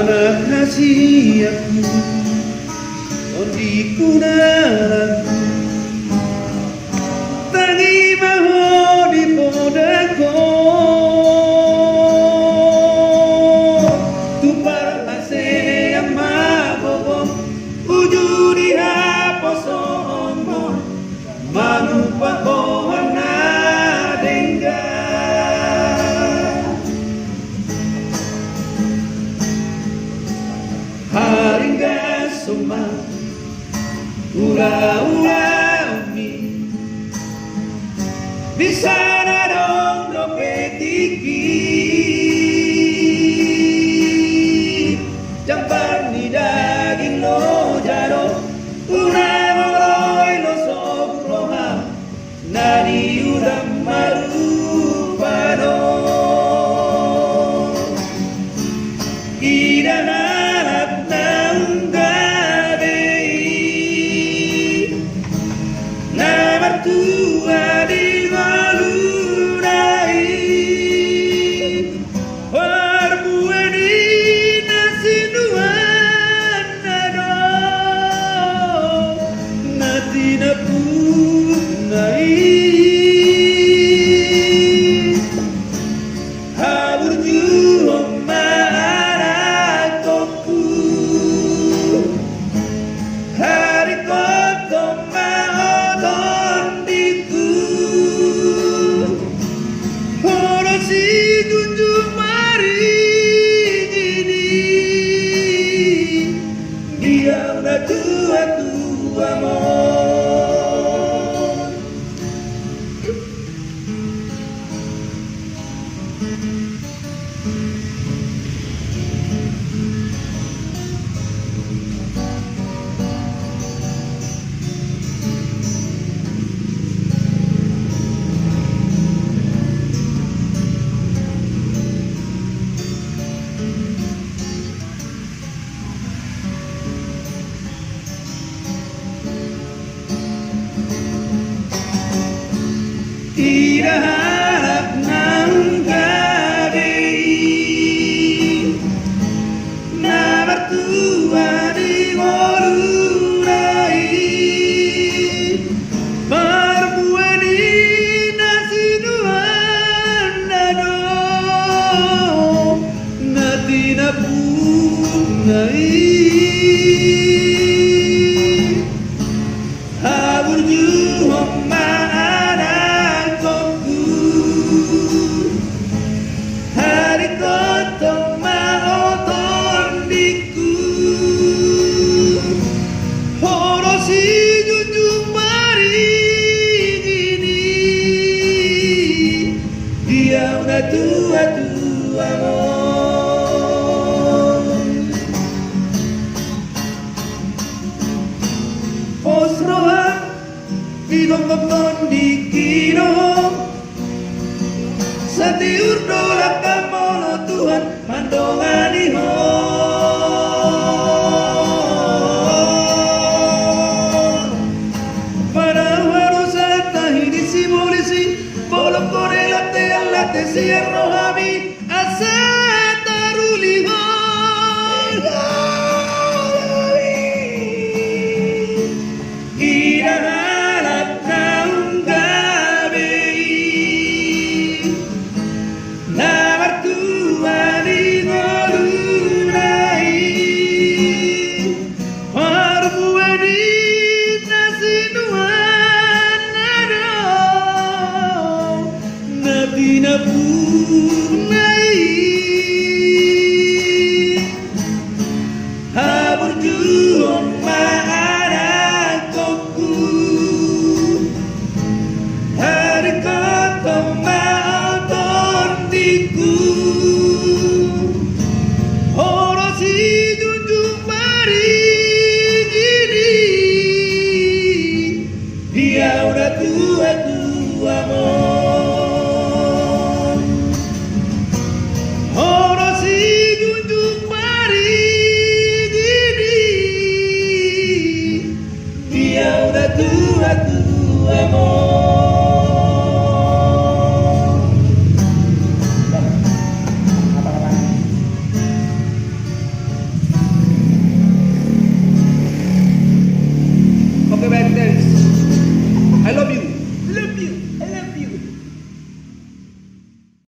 anak hasiatmu ondi kunalaku tangi maho di podako tupar ase amma bobo ujuri haposo ombo manupa ohana dengga haringga soma ula-ula umi bisa nadong dopetiki jambar ni daging lo jaro una moloy lo sobroha nani udam marupano idahanap ng gabi na martua di malunay warbuani na sinuan na do na tinapunay haburjuhong maaratoku hari kotong maodon diku horosi junjung mari ini dia udah tua-tua mo idahanap ng gabi na martua di molunay marbuani na sinuan na do na tinapunay haburjuhong hari kotong maoton diku horosi junjung mari ini dia udah tua-tua mo posrohan idong-dong dikino setiur dolak kamolo Tuhan mandongani ho para warosa tahi disi polisi bolok kore late sierro hami asa taruli ho idahanap ng gabi na martua di molunay warbuani na sinuan na do na tinapunay